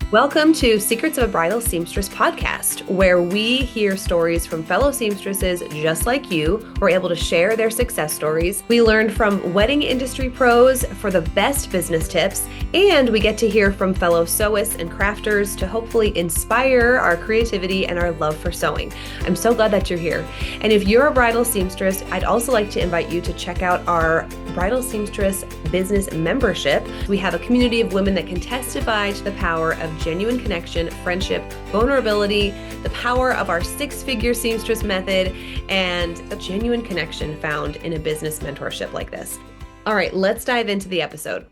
Welcome to Secrets of a Bridal Seamstress podcast, where we hear stories from fellow seamstresses just like you. We're able to share their success stories. We learn from wedding industry pros for the best business tips, and we get to hear from fellow sewists and crafters to hopefully inspire our creativity and our love for sewing. I'm so glad that you're here. And if you're a bridal seamstress, I'd also like to invite you to check out our Bridal Seamstress business membership. We have a community of women that can testify to the power of genuine connection, friendship, vulnerability, the power of our six-figure seamstress method, and a genuine connection found in a business mentorship like this. All right, let's dive into the episode.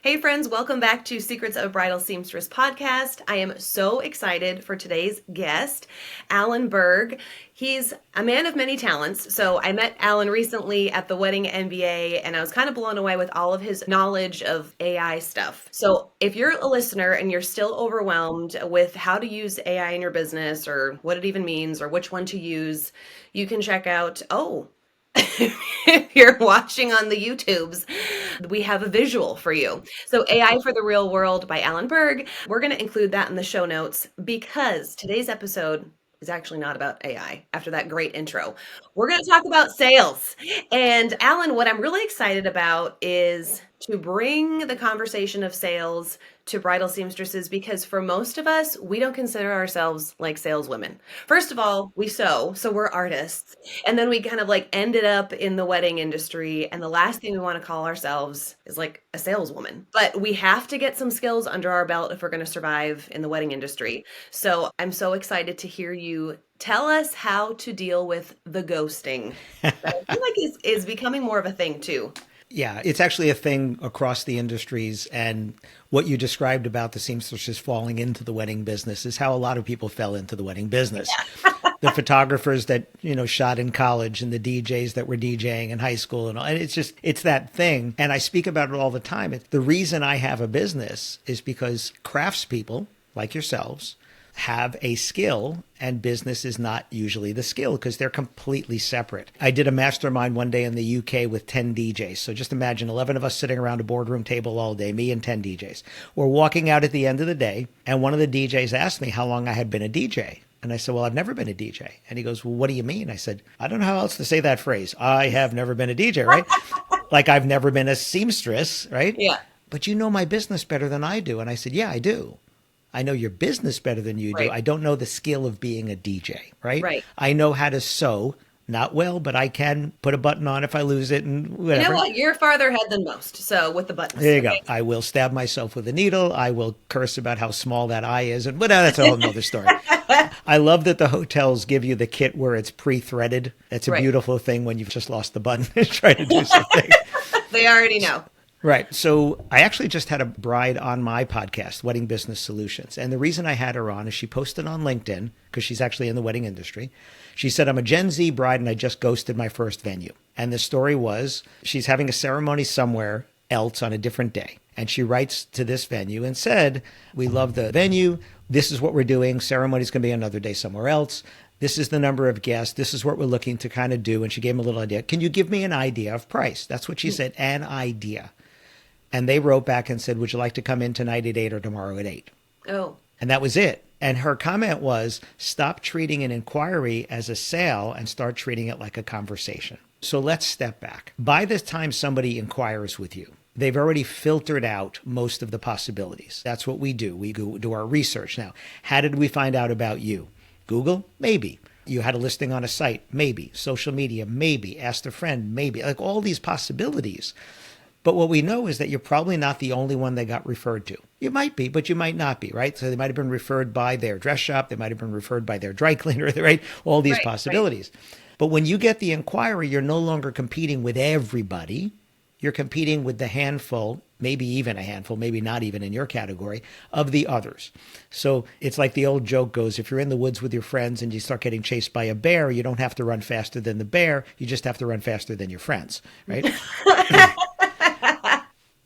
Hey friends, welcome back to Secrets of Bridal Seamstress podcast. I am so excited for today's guest, Alan Berg. He's a man of many talents. So I met Alan recently at the Wedding MBA, and I was kind of blown away with all of his knowledge of AI stuff. So if you're a listener and you're still overwhelmed with how to use AI in your business or what it even means or which one to use, you can check out, if you're watching on the YouTubes, we have a visual for you. So AI for the Real World by Alan Berg. We're going to include that in the show notes because today's episode is actually not about AI after that great intro. We're going to talk about sales. And Alan, what I'm really excited about is to bring the conversation of sales to bridal seamstresses, because for most of us, we don't consider ourselves like saleswomen. First of all, we sew, so we're artists. And then we kind of like ended up in the wedding industry. And the last thing we want to call ourselves is like a saleswoman. But we have to get some skills under our belt if we're going to survive in the wedding industry. So I'm so excited to hear you tell us how to deal with the ghosting. That I feel like is becoming more of a thing too. Yeah, it's actually a thing across the industries. And what you described about the seamstresses falling into the wedding business is how a lot of people fell into the wedding business. Yeah. The photographers that, shot in college and the DJs that were DJing in high school and all. And it's that thing. And I speak about it all the time. The reason I have a business is because craftspeople like yourselves have a skill, and business is not usually the skill because they're completely separate. I did a mastermind one day in the UK with 10 DJs. So just imagine 11 of us sitting around a boardroom table all day, me and 10 DJs. We're walking out at the end of the day, and one of the DJs asked me how long I had been a DJ. And I said, well, I've never been a DJ. And he goes, well, what do you mean? I said, I don't know how else to say that phrase. I have never been a DJ, right? Like I've never been a seamstress, right? Yeah. But you know my business better than I do. And I said, yeah, I do. I know your business better than you do. Right. I don't know the skill of being a DJ, right? Right. I know how to sew, not well, but I can put a button on if I lose it and whatever. You know what? You're farther ahead than most. So with the buttons. There you go. I will stab myself with a needle. I will curse about how small that eye is. But that's a whole nother story. I love that the hotels give you the kit where it's pre-threaded. It's a beautiful thing when you've just lost the button and try to do something. They already know. Right. So I actually just had a bride on my podcast, Wedding Business Solutions. And the reason I had her on is she posted on LinkedIn, because she's actually in the wedding industry. She said, I'm a Gen Z bride and I just ghosted my first venue. And the story was she's having a ceremony somewhere else on a different day. And she writes to this venue and said, we love the venue. This is what we're doing. Ceremony's going to be another day somewhere else. This is the number of guests. This is what we're looking to kind of do. And she gave him a little idea. Can you give me an idea of price? That's what she said, an idea. And they wrote back and said, would you like to come in tonight at 8 or tomorrow at 8? Oh. And that was it. And her comment was, stop treating an inquiry as a sale and start treating it like a conversation. So let's step back. By the time somebody inquires with you, they've already filtered out most of the possibilities. That's what we do. We go do our research. Now, how did we find out about you? Google? Maybe. You had a listing on a site? Maybe. Social media? Maybe. Asked a friend? Maybe. Like all these possibilities. But what we know is that you're probably not the only one they got referred to. You might be, but you might not be, right? So they might have been referred by their dress shop. They might have been referred by their dry cleaner, right? All these possibilities. Right. But when you get the inquiry, you're no longer competing with everybody. You're competing with the handful, maybe even a handful, maybe not even in your category, of the others. So it's like the old joke goes, if you're in the woods with your friends and you start getting chased by a bear, you don't have to run faster than the bear. You just have to run faster than your friends, right?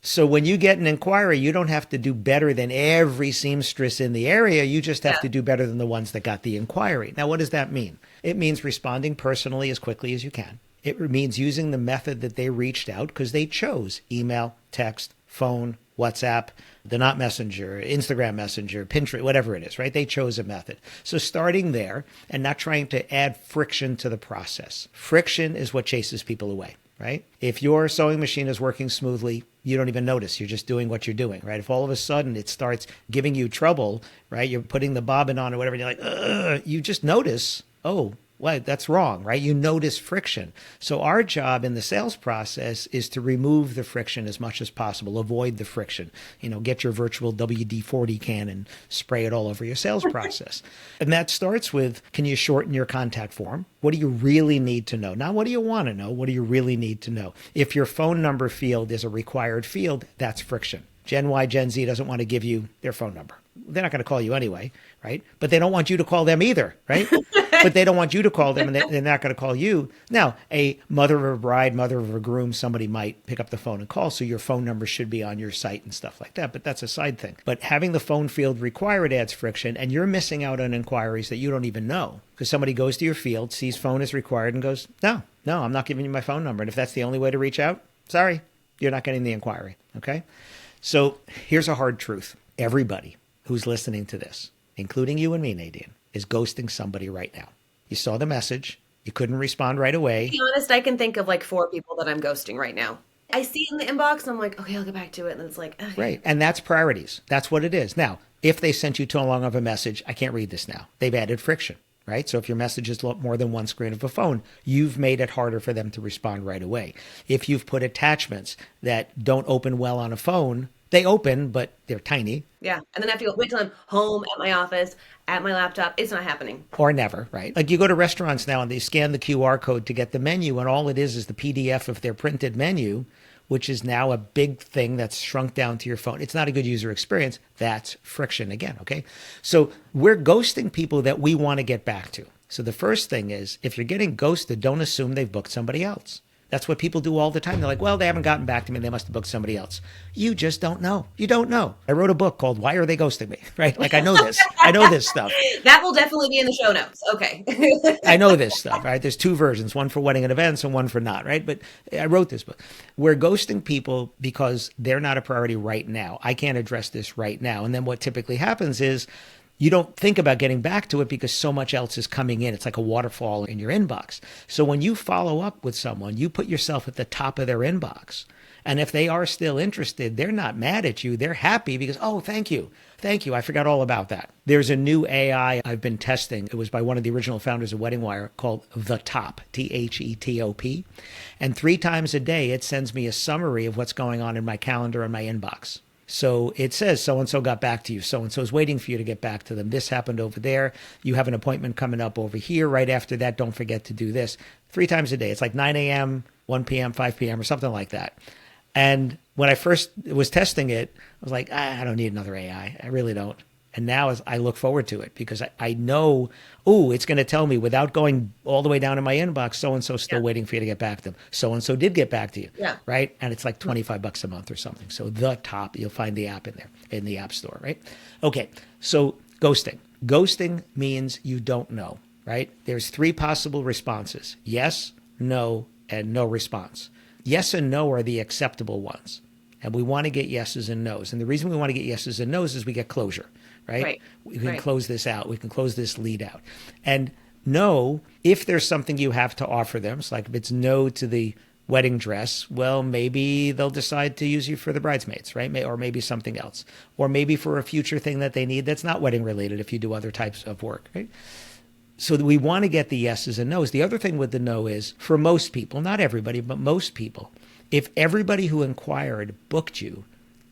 So when you get an inquiry, you don't have to do better than every seamstress in the area. You just have to do better than the ones that got the inquiry. Now, what does that mean? It means responding personally as quickly as you can. It means using the method that they reached out because they chose email, text, phone, WhatsApp, the not Messenger, Instagram Messenger, Pinterest, whatever it is, right? They chose a method. So starting there and not trying to add friction to the process. Friction is what chases people away, right? If your sewing machine is working smoothly, you don't even notice. You're just doing what you're doing, right? If all of a sudden it starts giving you trouble, right? You're putting the bobbin on or whatever, and you're like, ugh, you just notice, oh, well, that's wrong, right? You notice friction. So our job in the sales process is to remove the friction as much as possible, avoid the friction. Get your virtual WD-40 can and spray it all over your sales process. And that starts with, can you shorten your contact form? What do you really need to know? Not what do you want to know? What do you really need to know? If your phone number field is a required field, that's friction. Gen Y, Gen Z doesn't want to give you their phone number. They're not going to call you anyway, right? But they don't want you to call them either, right? But they don't want you to call them, and they're not going to call you. Now, a mother of a bride, mother of a groom, somebody might pick up the phone and call, so your phone number should be on your site and stuff like that, but that's a side thing. But having the phone field required adds friction, and you're missing out on inquiries that you don't even know, because somebody goes to your field, sees phone is required, and goes, no, I'm not giving you my phone number. And if that's the only way to reach out, sorry, you're not getting the inquiry, okay? So here's a hard truth. Everybody who's listening to this, including you and me, Nadine, is ghosting somebody right now. You saw the message. You couldn't respond right away. To be honest, I can think of like 4 people that I'm ghosting right now. I see in the inbox and I'm like, okay, I'll get back to it. And then it's like, okay. Right. And that's priorities. That's what it is. Now, if they sent you too long of a message, I can't read this now. They've added friction, right? So if your message is more than one screen of a phone, you've made it harder for them to respond right away. If you've put attachments that don't open well on a phone, they open, but they're tiny. Yeah. And then I have to wait till I'm home at my office, at my laptop. It's not happening. Or never, right? Like you go to restaurants now and they scan the QR code to get the menu, and all it is the PDF of their printed menu, which is now a big thing that's shrunk down to your phone. It's not a good user experience. That's friction again, okay? So we're ghosting people that we want to get back to. So the first thing is, if you're getting ghosted, don't assume they've booked somebody else. That's what people do all the time. They're like, well, they haven't gotten back to me. They must have booked somebody else. You just don't know. You don't know. I wrote a book called Why Are They Ghosting Me? Right? Like I know this. I know this stuff. That will definitely be in the show notes. Okay. I know this stuff, right? There's 2 versions, one for wedding and events and one for not, right? But I wrote this book. We're ghosting people because they're not a priority right now. I can't address this right now. And then what typically happens is you don't think about getting back to it because so much else is coming in. It's like a waterfall in your inbox. So when you follow up with someone, you put yourself at the top of their inbox. And if they are still interested, they're not mad at you. They're happy because, oh, thank you. Thank you. I forgot all about that. There's a new AI I've been testing. It was by one of the original founders of Wedding Wire called The Top, THETOP. And 3 times a day, it sends me a summary of what's going on in my calendar and my inbox. So it says so-and-so got back to you. So-and-so is waiting for you to get back to them. This happened over there. You have an appointment coming up over here. Right after that, don't forget to do this. 3 times a day. It's like 9 a.m., 1 p.m., 5 p.m., or something like that. And when I first was testing it, I was like, I don't need another AI. I really don't. And now I look forward to it because I know, it's going to tell me without going all the way down in my inbox, so-and-so still waiting for you to get back to them. So-and-so did get back to you, right? And it's like $25 a month or something. So The Top, you'll find the app in there, in the App Store, right? Okay, so ghosting. Ghosting means you don't know, right? There's 3 possible responses: yes, no, and no response. Yes and no are the acceptable ones. And we want to get yeses and nos. And the reason we want to get yeses and nos is we get closure. Right? We can close this out. We can close this lead out. And no, if there's something you have to offer them, it's like if it's no to the wedding dress, well, maybe they'll decide to use you for the bridesmaids, right? Or maybe something else. Or maybe for a future thing that they need that's not wedding related if you do other types of work, right? So we want to get the yeses and nos. The other thing with the no is, for most people, not everybody, but most people, if everybody who inquired booked you,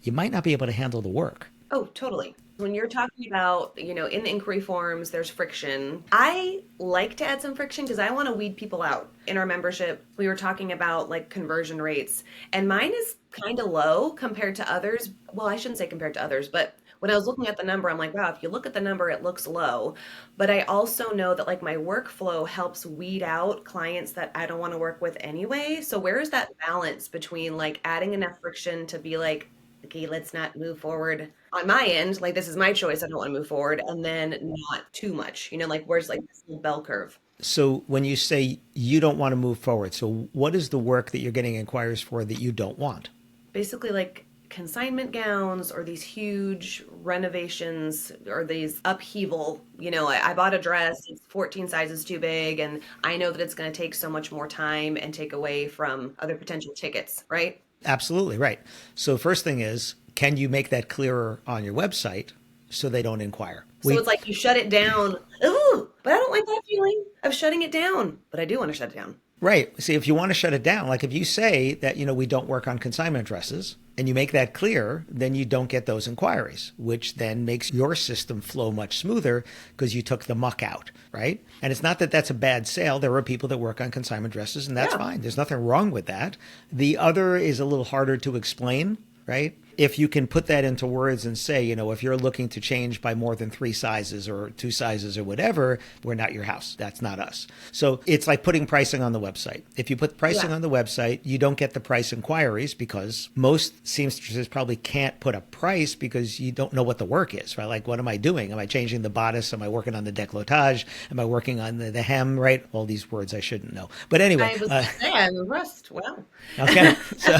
you might not be able to handle the work. Oh, totally. When you're talking about, in the inquiry forms, there's friction. I like to add some friction because I want to weed people out. In our membership, we were talking about like conversion rates, and mine is kind of low compared to others. Well, I shouldn't say compared to others, but when I was looking at the number, I'm like, wow, if you look at the number, it looks low. But I also know that like my workflow helps weed out clients that I don't want to work with anyway. So where is that balance between like adding enough friction to be like, okay, let's not move forward on my end. Like, this is my choice. I don't want to move forward. And then not too much, like where's like this little bell curve. So when you say you don't want to move forward, so what is the work that you're getting inquiries for that you don't want? Basically like consignment gowns or these huge renovations or these upheaval, I bought a dress, it's 14 sizes too big, and I know that it's going to take so much more time and take away from other potential tickets, right? Absolutely right. So first thing is, can you make that clearer on your website so they don't inquire? So it's like you shut it down. Ooh, but I don't like that feeling of shutting it down. But I do want to shut it down. Right. See, if you want to shut it down, like if you say that, we don't work on consignment dresses and you make that clear, then you don't get those inquiries, which then makes your system flow much smoother because you took the muck out, right? And it's not that that's a bad sale. There are people that work on consignment dresses and that's fine. There's nothing wrong with that. The other is a little harder to explain, right? If you can put that into words and say, if you're looking to change by more than 3 sizes or 2 sizes or whatever, we're not your house. That's not us. So it's like putting pricing on the website. If you put pricing on the website, you don't get the price inquiries because most seamstresses probably can't put a price because you don't know what the work is, right? Like, what am I doing? Am I changing the bodice? Am I working on the décolletage? Am I working on the hem, right? All these words I shouldn't know. But anyway. I'm impressed. Wow. Okay. So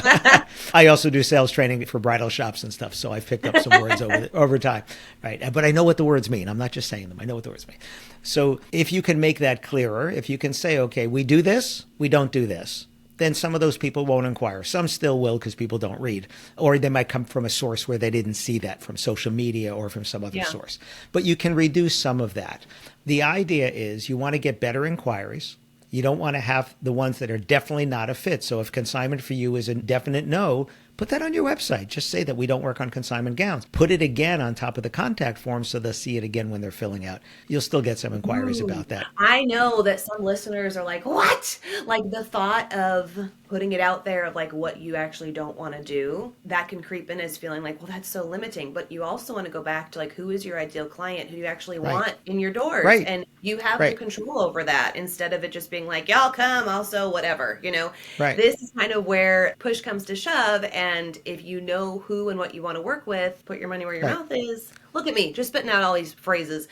I also do sales training for bridal shops and stuff, so I've picked up some words over time, right? But I know what the words mean. I'm not just saying them. I know what the words mean. So if you can make that clearer, if you can say, okay, we do this, we don't do this, then some of those people won't inquire. Some still will because people don't read, or they might come from a source where they didn't see that from social media or from some other source. But you can reduce some of that. The idea is you want to get better inquiries. You don't want to have the ones that are definitely not a fit. So if consignment for you is a definite no, put that on your website. Just say that we don't work on consignment gowns. Put it again on top of the contact form so they'll see it again when they're filling out. You'll still get some inquiries about that. I know that some listeners are like, what? Like the thought of putting it out there of like what you actually don't want to do, that can creep in as feeling like, well, that's so limiting. But you also want to go back to like, who is your ideal client? Who do you actually want in your doors? Right. And you have the control over that instead of it just being like, y'all come, also whatever, Right. This is kind of where push comes to shove. And if you know who and what you want to work with, put your money where your mouth is. Look at me, just spitting out all these phrases,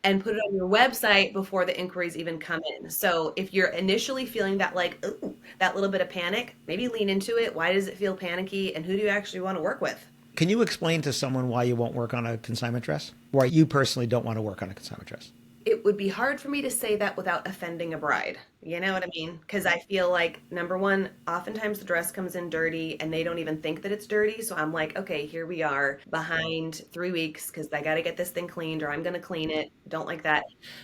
and put it on your website before the inquiries even come in. So if you're initially feeling that like, ooh, that little bit of panic, maybe lean into it. Why does it feel panicky? And who do you actually want to work with? Can you explain to someone why you won't work on a consignment dress? Why you personally don't want to work on a consignment dress? It would be hard for me to say that without offending a bride. You know what I mean? Because I feel like, number one, oftentimes the dress comes in dirty and they don't even think that it's dirty. So I'm like, okay, here we are behind 3 weeks because I got to get this thing cleaned or I'm going to clean it. Don't like that.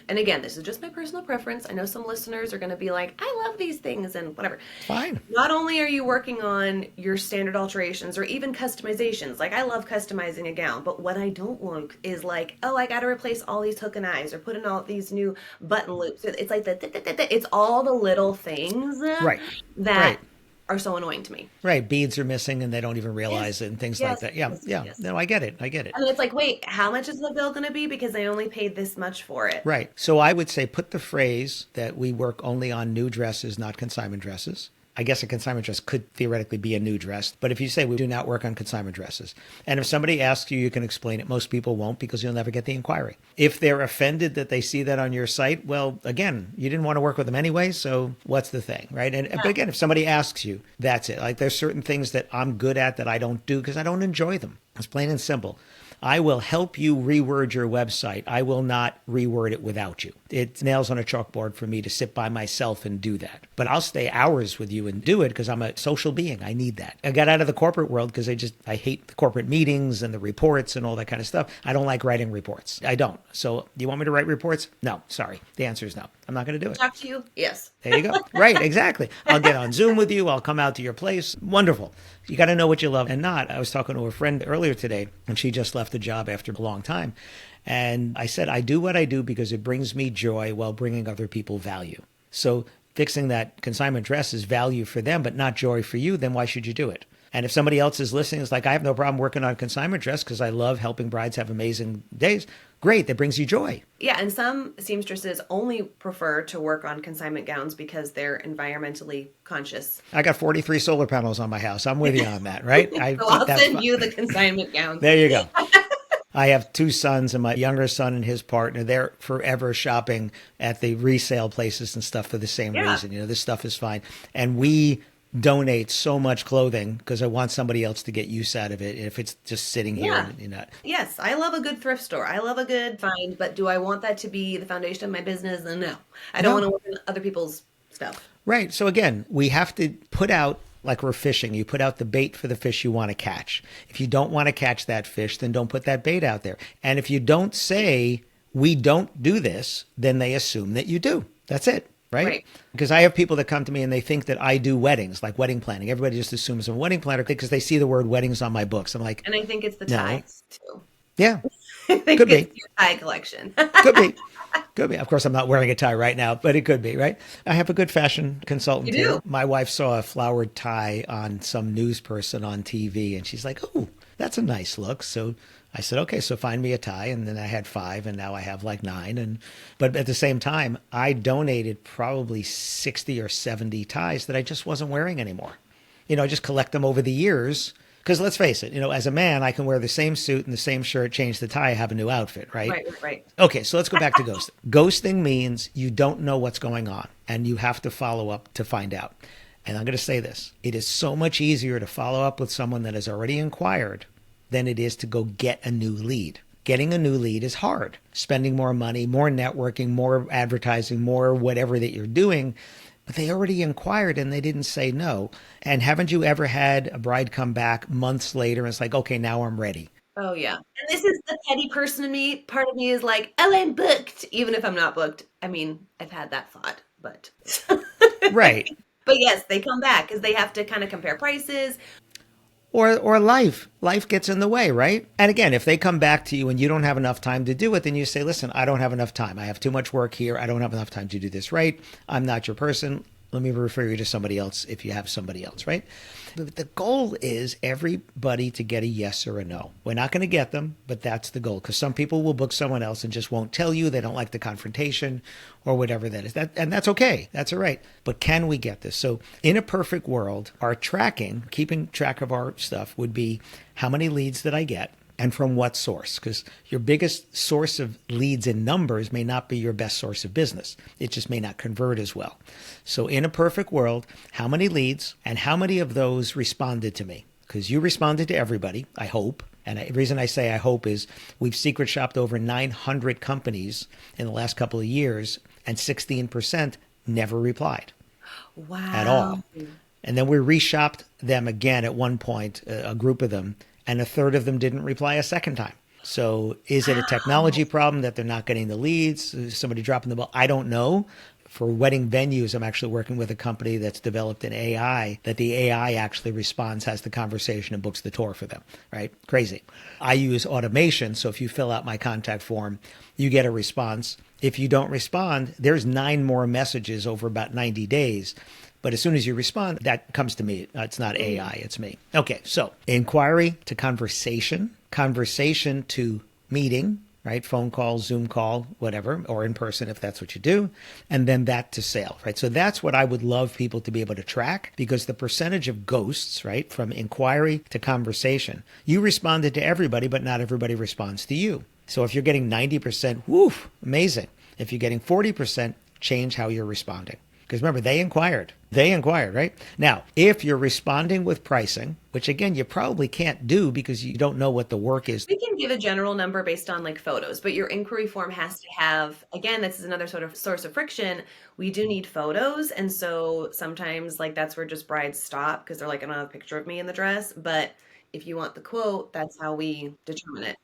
And again, this is just my personal preference. I know some listeners are going to be like, I love these things and whatever. Fine. Not only are you working on your standard alterations or even customizations, like I love customizing a gown, but what I don't want is like, oh, I got to replace all these hook and eyes or put in all these new button loops. It's like it's all the little things that are so annoying to me. Right. Beads are missing and they don't even realize it and things like that. Yeah. No, I get it. And it's like, wait, how much is the bill going to be? Because I only paid this much for it. Right. So I would say put the phrase that we work only on new dresses, not consignment dresses. I guess a consignment dress could theoretically be a new dress. But if you say we do not work on consignment dresses, and if somebody asks you, you can explain it. Most people won't because you'll never get the inquiry. If they're offended that they see that on your site, well, again, you didn't want to work with them anyway, so what's the thing, right? But again, if somebody asks you, that's it. Like there's certain things that I'm good at that I don't do because I don't enjoy them. It's plain and simple. I will help you reword your website. I will not reword it without you. It's nails on a chalkboard for me to sit by myself and do that. But I'll stay hours with you and do it because I'm a social being. I need that. I got out of the corporate world because I hate the corporate meetings and the reports and all that kind of stuff. I don't like writing reports. I don't. So do you want me to write reports? No, sorry. The answer is no. I'm not going to do it. Talk to you? Yes. There you go. Right, exactly. I'll get on Zoom with you. I'll come out to your place. Wonderful. You got to know what you love and not. I was talking to a friend earlier today, and she just left the job after a long time. And I said, I do what I do because it brings me joy while bringing other people value. So fixing that consignment dress is value for them, but not joy for you. Then why should you do it? And if somebody else is listening, it's like, I have no problem working on consignment dress because I love helping brides have amazing days. Great. That brings you joy. Yeah. And some seamstresses only prefer to work on consignment gowns because they're environmentally conscious. I got 43 solar panels on my house. I'm with you on that, right? So I'll send you the consignment gowns. There you go. I have 2 sons, and my younger son and his partner, they're forever shopping at the resale places and stuff for the same reason. This stuff is fine. And we donate so much clothing because I want somebody else to get use out of it if it's just sitting here Yeah. and you're not. Yes, I love a good thrift store. I love a good find, but do I want that to be the foundation of my business? No. I don't want No. to work in other people's stuff. Right. So again, we have to put out, like we're fishing, you put out the bait for the fish you want to catch. If you don't want to catch that fish, then don't put that bait out there. And if you don't say, we don't do this, then they assume that you do. That's it. Right? Because I have people that come to me and they think that I do weddings, like wedding planning. Everybody just assumes I'm a wedding planner because they see the word weddings on my books. I'm like, And I think it's the no. ties too. Yeah, I think could it's be. your tie collection. Could be. Could be. Of course, I'm not wearing a tie right now, but it could be, right? I have a good fashion consultant You do? here. My wife saw a flowered tie on some news person on TV, and she's like, oh, that's a nice look. So I said, okay, so find me a tie. And then I had 5, and now I have like 9. But at the same time, I donated probably 60 or 70 ties that I just wasn't wearing anymore. I just collect them over the years. Because let's face it, as a man, I can wear the same suit and the same shirt, change the tie, have a new outfit, right? Right. Okay, so let's go back to ghosting. Ghosting means you don't know what's going on and you have to follow up to find out. And I'm going to say this. It is so much easier to follow up with someone that has already inquired than it is to go get a new lead. Getting a new lead is hard. Spending more money, more networking, more advertising, more whatever that you're doing. But they already inquired and they didn't say no. And haven't you ever had a bride come back months later and it's like, okay, now I'm ready? Oh, yeah. And this is the petty person in me. Part of me is like, oh, I'm booked, even if I'm not booked. I mean, I've had that thought, but. Right. But yes, they come back because they have to kind of compare prices. Or life gets in the way, right? And again, if they come back to you and you don't have enough time to do it, then you say, listen, I don't have enough time. I have too much work here. I don't have enough time to do this right. I'm not your person. Let me refer you to somebody else if you have somebody else, right? But the goal is everybody to get a yes or a no. We're not going to get them, but that's the goal. Because some people will book someone else and just won't tell you. They don't like the confrontation or whatever that is. And that's okay. That's all right. But can we get this? So in a perfect world, our tracking, keeping track of our stuff would be how many leads did I get? And from what source? Because your biggest source of leads in numbers may not be your best source of business. It just may not convert as well. So in a perfect world, how many leads and how many of those responded to me? Because you responded to everybody, I hope. And the reason I say I hope is we've secret shopped over 900 companies in the last couple of years, and 16% never replied. Wow. At all. And then we reshopped them again at one point, a group of them, and a third of them didn't reply a second time. So is it a technology problem that they're not getting the leads? Is somebody dropping the ball? I don't know. For wedding venues, I'm actually working with a company that's developed an AI that the AI actually responds, has the conversation, and books the tour for them, right? Crazy. I use automation. So if you fill out my contact form, you get a response. If you don't respond, there's 9 more messages over about 90 days. But as soon as you respond, that comes to me. It's not AI, it's me. Okay, so inquiry to conversation, conversation to meeting, right? Phone call, Zoom call, whatever, or in person if that's what you do. And then that to sale, right? So that's what I would love people to be able to track, because the percentage of ghosts, right, from inquiry to conversation, you responded to everybody, but not everybody responds to you. So if you're getting 90%, woof, amazing. If you're getting 40%, change how you're responding. Because remember, they inquired, right? Now, if you're responding with pricing, which again, you probably can't do because you don't know what the work is. We can give a general number based on like photos, but your inquiry form has to have, again, this is another sort of source of friction. We do need photos. And so sometimes like that's where just brides stop because they're like, I don't have a picture of me in the dress. But if you want the quote, that's how we determine it,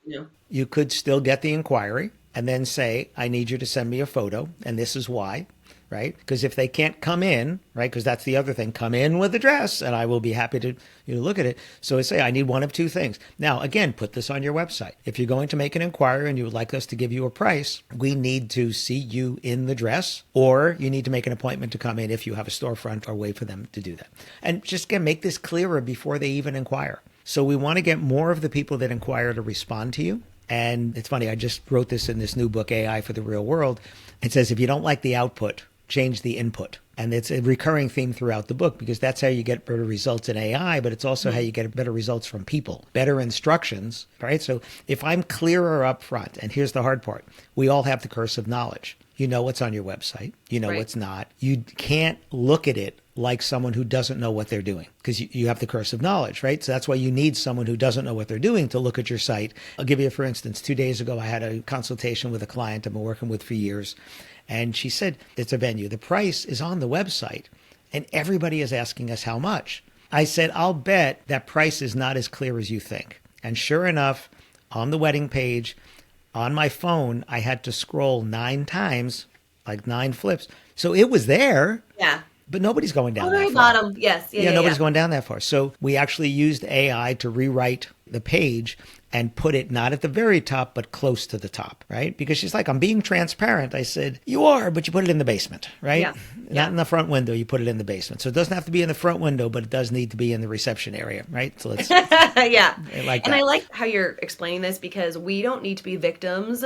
You could still get the inquiry and then say, I need you to send me a photo, and this is why. Right? Because if they can't come in, right? Because that's the other thing, come in with the dress and I will be happy to look at it. So I say, I need one of 2 things. Now, again, put this on your website. If you're going to make an inquiry and you would like us to give you a price, we need to see you in the dress, or you need to make an appointment to come in if you have a storefront, or wait for them to do that. And just again, make this clearer before they even inquire. So we want to get more of the people that inquire to respond to you. And it's funny, I just wrote this in this new book, AI for the Real World. It says, if you don't like the output, change the input. And it's a recurring theme throughout the book, because that's how you get better results in AI, but it's also how you get better results from people, better instructions, right? So if I'm clearer up front, and here's the hard part, we all have the curse of knowledge. You know what's on your website. You know Right. what's not. You can't look at it like someone who doesn't know what they're doing because you have the curse of knowledge, right? So that's why you need someone who doesn't know what they're doing to look at your site. I'll give you, for instance, 2 days ago, I had a consultation with a client I've been working with for years. And she said, it's a venue. The price is on the website and everybody is asking us how much. I said, I'll bet that price is not as clear as you think. And sure enough, on the wedding page, on my phone, I had to scroll 9 times, like 9 flips. So it was there, Yeah. but nobody's going down Very that far. bottom. Yes. Yeah. Nobody's going down that far. So we actually used AI to rewrite the page and put it not at the very top, but close to the top, right? Because she's like, I'm being transparent. I said, you are, but you put it in the basement, right? Yeah. Not in the front window, you put it in the basement. So it doesn't have to be in the front window, but it does need to be in the reception area, right? So let's, Yeah. like And that. I like how you're explaining this because we don't need to be victims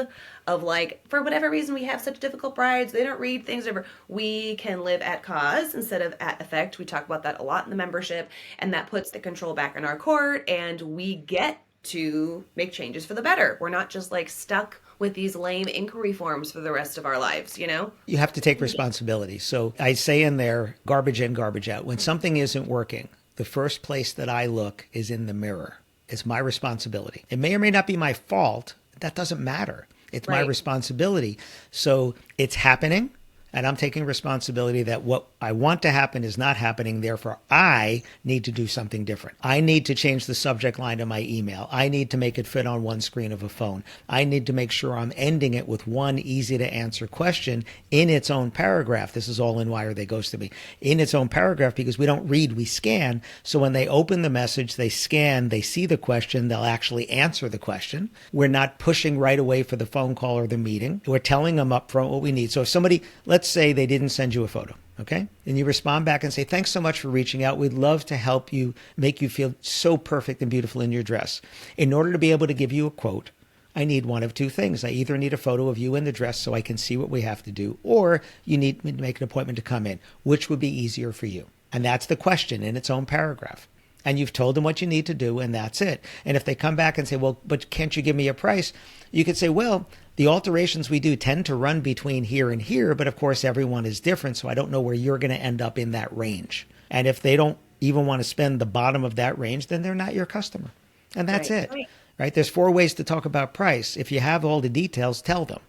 of like, for whatever reason, we have such difficult brides. They don't read things over. We can live at cause instead of at effect. We talk about that a lot in the membership, and that puts the control back in our court, and we get to make changes for the better. We're not just like stuck with these lame inquiry forms for the rest of our lives, you know? You have to take responsibility. So I say in there, garbage in, garbage out. When something isn't working, the first place that I look is in the mirror. It's my responsibility. It may or may not be my fault. That doesn't matter. It's my Right. responsibility. So it's happening, and I'm taking responsibility that what I want to happen is not happening. Therefore, I need to do something different. I need to change the subject line of my email. I need to make it fit on one screen of a phone. I need to make sure I'm ending it with one easy to answer question in its own paragraph. This is all in Why Are They Ghosting Me? In its own paragraph, because we don't read, we scan. So when they open the message, they scan, they see the question, they'll actually answer the question. We're not pushing right away for the phone call or the meeting. We're telling them up front what we need. So if somebody, let's say they didn't send you a photo, okay? And you respond back and say, thanks so much for reaching out. We'd love to help you, make you feel so perfect and beautiful in your dress. In order to be able to give you a quote, I need one of 2 things. I either need a photo of you in the dress so I can see what we have to do, or you need me to make an appointment to come in. Which would be easier for you? And that's the question in its own paragraph. And you've told them what you need to do, and that's it. And if they come back and say, well, but can't you give me a price? You could say, well, the alterations we do tend to run between here and here, but of course, everyone is different, so I don't know where you're going to end up in that range. And if they don't even want to spend the bottom of that range, then they're not your customer. And that's Right. it, right? There's 4 ways to talk about price. If you have all the details, tell them,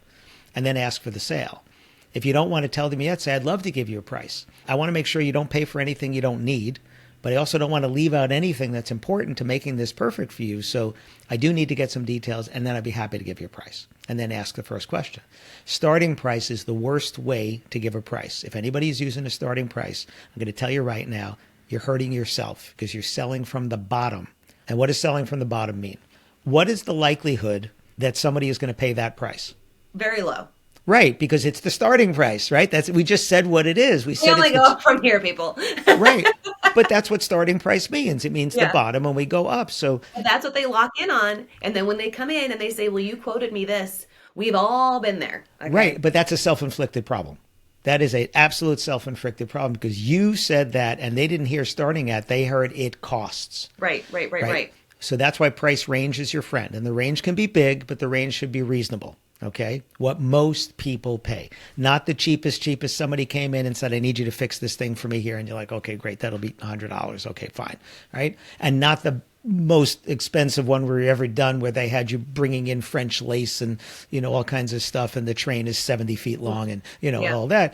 and then ask for the sale. If you don't want to tell them yet, say, I'd love to give you a price. I want to make sure you don't pay for anything you don't need, but I also don't want to leave out anything that's important to making this perfect for you. So I do need to get some details, and then I'd be happy to give you a price. And then ask the first question. Starting price is the worst way to give a price. If anybody's using a starting price, I'm going to tell you right now, you're hurting yourself because you're selling from the bottom. And what does selling from the bottom mean? What is the likelihood that somebody is going to pay that price? Very low. Right, because it's the starting price, right? That's, we just said what it is. We We said only it's go up from here, people. right. But that's what starting price means. It means Yeah. the bottom and we go up. So And that's what they lock in on. And then when they come in and they say, well, you quoted me this, we've all been there. Okay? right, but that's a self-inflicted problem. That is an absolute self-inflicted problem because you said that and they didn't hear starting at, they heard it costs. Right. So that's why price range is your friend. And the range can be big, but the range should be reasonable. Okay. What most people pay, not the cheapest. Somebody came in and said, I need you to fix this thing for me here. And you're like, okay, great. That'll be $100. Okay, fine. Right. And not the most expensive one we've ever done where they had you bringing in French lace and, all kinds of stuff. And the train is 70 feet long and, Yeah. all that.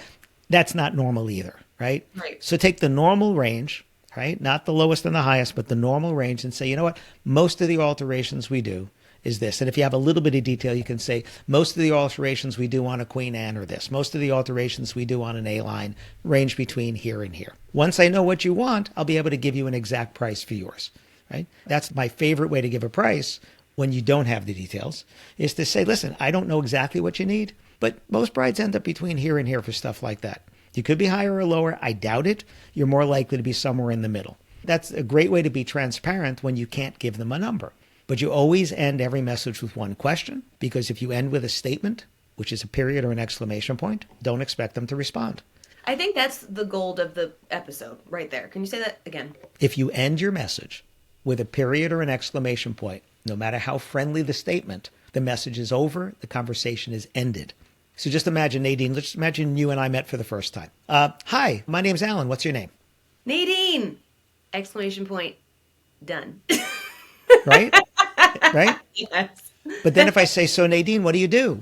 That's not normal either. Right. Right. So take the normal range, right? Not the lowest and the highest, but the normal range and say, you know what? Most of the alterations we do is this. And if you have a little bit of detail, you can say, most of the alterations we do on a Queen Anne are this. Most of the alterations we do on an A-line range between here and here. Once I know what you want, I'll be able to give you an exact price for yours, right? That's my favorite way to give a price when you don't have the details, is to say, listen, I don't know exactly what you need, but most brides end up between here and here for stuff like that. You could be higher or lower. I doubt it. You're more likely to be somewhere in the middle. That's a great way to be transparent when you can't give them a number. But you always end every message with one question, because if you end with a statement, which is a period or an exclamation point, don't expect them to respond. I think that's the gold of the episode right there. Can you say that again? If you end your message with a period or an exclamation point, no matter how friendly the statement, the message is over, the conversation is ended. So just imagine, Nadine, let's imagine you and I met for the first time. Hi, my name's Alan. What's your name? Nadine! Exclamation point. Done. Right? Right? Yes. But then if I say, so Nadine, what do you do?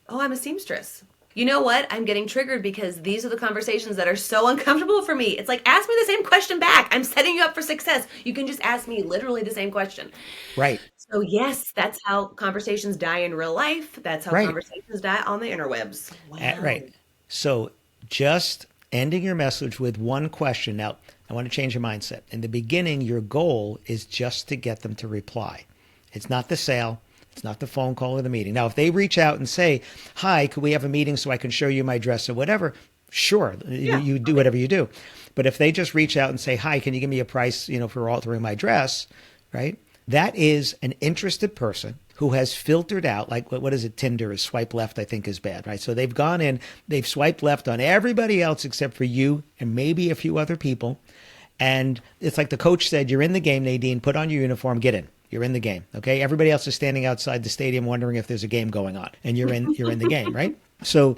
Oh, I'm a seamstress. You know what? I'm getting triggered because these are the conversations that are so uncomfortable for me. It's like, ask me the same question back. I'm setting you up for success. You can just ask me literally the same question. Right. So yes, that's how conversations die in real life. That's how Right. conversations die on the interwebs. Wow. Right. So just ending your message with one question. Now, I want to change your mindset. In the beginning, your goal is just to get them to reply. It's not the sale. It's not the phone call or the meeting. Now, if they reach out and say, hi, could we have a meeting so I can show you my dress or whatever? Sure, Yeah. you do whatever you do. But if they just reach out and say, hi, can you give me a price, for altering my dress, right? That is an interested person who has filtered out, like, what is it? Tinder is swipe left, I think is bad, right? So they've gone in, they've swiped left on everybody else except for you and maybe a few other people. And it's like the coach said, you're in the game, Nadine, put on your uniform, get in. You're in the game, okay? Everybody else is standing outside the stadium wondering if there's a game going on, and you're in the game, right? So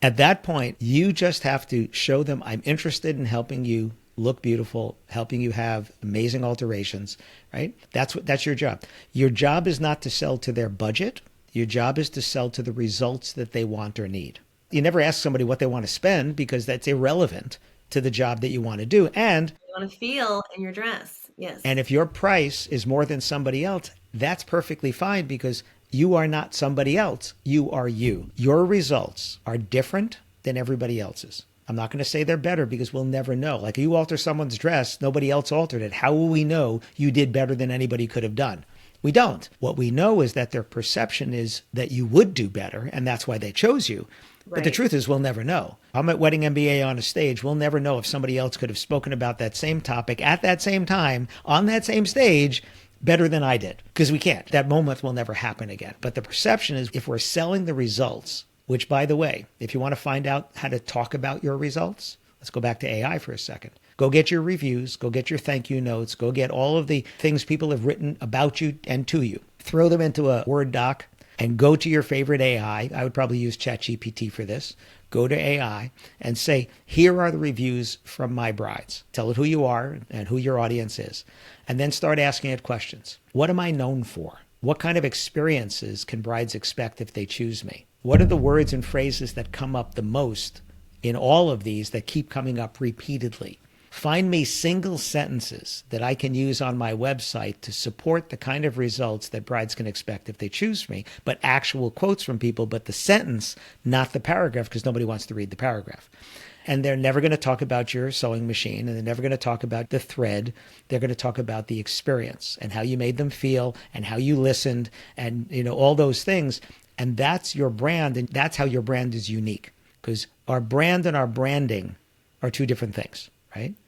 at that point, you just have to show them, I'm interested in helping you look beautiful, helping you have amazing alterations, right? That's your job. Your job is not to sell to their budget. Your job is to sell to the results that they want or need. You never ask somebody what they want to spend because that's irrelevant to the job that you want to do. And You want to feel in your dress. Yes. And if your price is more than somebody else, that's perfectly fine because you are not somebody else. You are you. Your results are different than everybody else's. I'm not going to say they're better because we'll never know. Like you alter someone's dress, nobody else altered it. How will we know you did better than anybody could have done? We don't. What we know is that their perception is that you would do better, and that's why they chose you. But the truth is, we'll never know. I'm at Wedding MBA on a stage. We'll never know if somebody else could have spoken about that same topic at that same time on that same stage better than I did, because we can't. That moment will never happen again. But the perception is if we're selling the results, which, by the way, if you want to find out how to talk about your results, let's go back to AI for a second. Go get your reviews, go get your thank you notes, go get all of the things people have written about you and to you. Throw them into a Word doc and go to your favorite AI. I would probably use ChatGPT for this. Go to AI and say, here are the reviews from my brides. Tell it who you are and who your audience is. And then start asking it questions. What am I known for? What kind of experiences can brides expect if they choose me? What are the words and phrases that come up the most in all of these that keep coming up repeatedly? Find me single sentences that I can use on my website to support the kind of results that brides can expect if they choose me, but actual quotes from people, but the sentence, not the paragraph, because nobody wants to read the paragraph. And they're never going to talk about your sewing machine, and they're never going to talk about the thread. They're going to talk about the experience and how you made them feel and how you listened and, all those things. And that's your brand, and that's how your brand is unique, because our brand and our branding are two different things.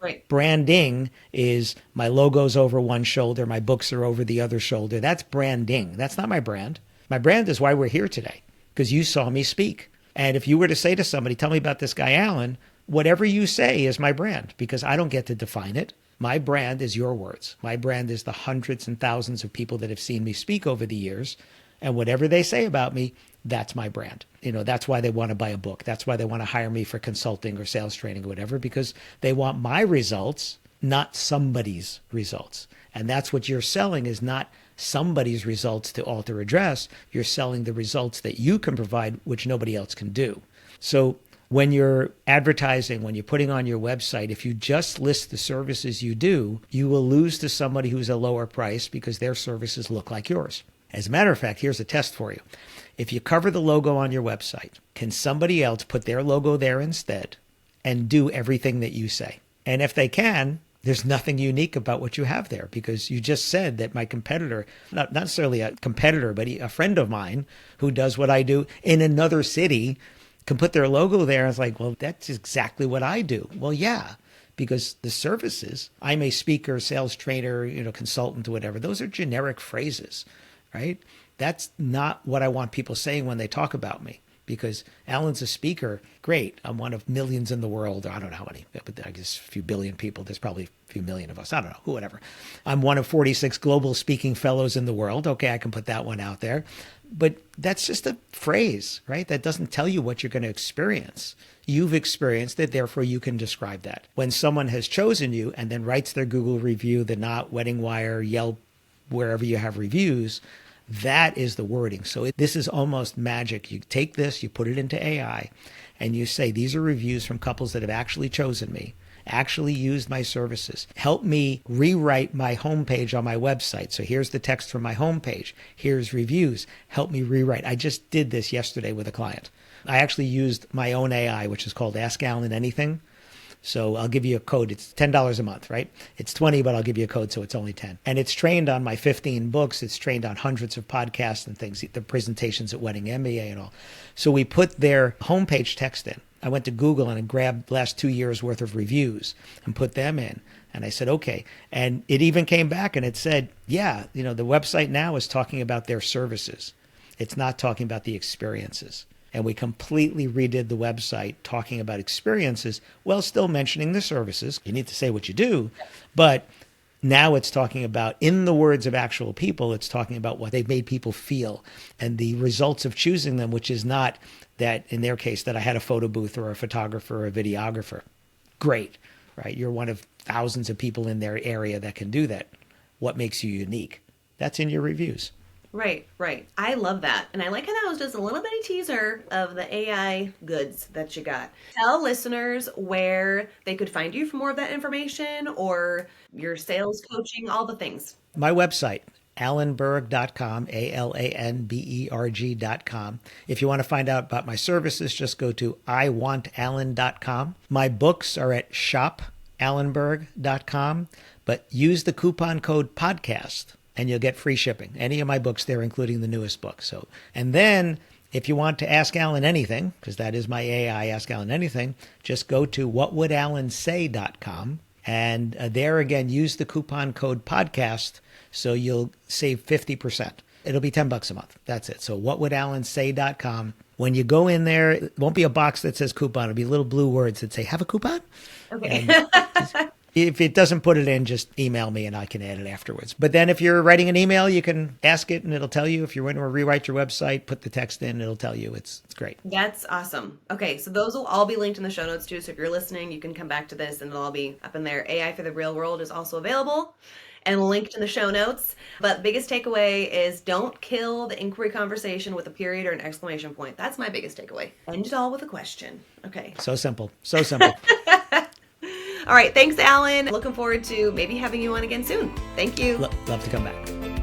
Right? Branding is my logo's over one shoulder, my books are over the other shoulder. That's branding. That's not my brand. My brand is why we're here today, because you saw me speak. And if you were to say to somebody, tell me about this guy, Alan, whatever you say is my brand, because I don't get to define it. My brand is your words. My brand is the hundreds and thousands of people that have seen me speak over the years. And whatever they say about me, that's my brand. That's why they want to buy a book. That's why they want to hire me for consulting or sales training or whatever, because they want my results, not somebody's results. And that's what you're selling, is not somebody's results to alter a dress. You're selling the results that you can provide, which nobody else can do. So when you're advertising, when you're putting on your website, if you just list the services you do, you will lose to somebody who's a lower price because their services look like yours. As a matter of fact, here's a test for you. If you cover the logo on your website, can somebody else put their logo there instead and do everything that you say? And if they can, there's nothing unique about what you have there, because you just said that my competitor, not necessarily a competitor, but a friend of mine who does what I do in another city, can put their logo there. And it's like, well, that's exactly what I do. Well, yeah, because the services, I'm a speaker, sales trainer, consultant, whatever, those are generic phrases. Right? That's not what I want people saying when they talk about me. because Alan's a speaker. Great. I'm one of millions in the world. I don't know how many, but I guess a few billion people. There's probably a few million of us. I don't know, whatever. I'm one of 46 global speaking fellows in the world. Okay, I can put that one out there. But that's just a phrase, right? That doesn't tell you what you're going to experience. You've experienced it, therefore you can describe that. When someone has chosen you and then writes their Google review, the Knot, Wedding Wire, Yelp, wherever you have reviews, that is the wording. So this is almost magic. You take this, you put it into AI, and you say, these are reviews from couples that have actually chosen me, actually used my services. Help me rewrite my homepage on my website. So here's the text from my homepage. Here's reviews. Help me rewrite. I just did this yesterday with a client. I actually used my own AI, which is called Ask Alan Anything. So I'll give you a code. It's $10 a month, right? It's 20, but I'll give you a code, so it's only 10. And it's trained on my 15 books. It's trained on hundreds of podcasts and things, the presentations at Wedding MBA and all. So we put their homepage text in. I went to Google and I grabbed last 2 years worth of reviews and put them in. And I said, okay. And it even came back and it said, yeah, the website now is talking about their services. It's not talking about the experiences. And we completely redid the website talking about experiences while still mentioning the services. You need to say what you do, but now it's talking about, in the words of actual people, it's talking about what they've made people feel and the results of choosing them, which is not that, in their case, that I had a photo booth or a photographer or a videographer. Great, right? You're one of thousands of people in their area that can do that. What makes you unique? That's in your reviews. Right. I love that. And I like how that was just a little bitty teaser of the AI goods that you got. Tell listeners where they could find you for more of that information or your sales coaching, all the things. My website, alanberg.com, ALANBERG.com. If you want to find out about my services, just go to iwantalan.com. My books are at shopalanberg.com, but use the coupon code podcast and you'll get free shipping. Any of my books there, including the newest book. So, and then if you want to ask Alan anything, because that is my AI, Ask Alan Anything, just go to whatwouldalansay.com. And there again, use the coupon code podcast so you'll save 50%. It'll be $10 a month. That's it. So whatwouldalansay.com. When you go in there, it won't be a box that says coupon. It'll be little blue words that say, have a coupon? Okay. If it doesn't put it in, just email me and I can add it afterwards. But then if you're writing an email, you can ask it and it'll tell you. If you're going to rewrite your website, put the text in, it'll tell you. It's great. That's awesome. Okay, so those will all be linked in the show notes too. So if you're listening, you can come back to this and it'll all be up in there. AI for the Real World is also available and linked in the show notes. But biggest takeaway is don't kill the inquiry conversation with a period or an exclamation point. That's my biggest takeaway. End it all with a question. Okay. So simple. So simple. All right. Thanks, Alan. Looking forward to maybe having you on again soon. Thank you. Love to come back.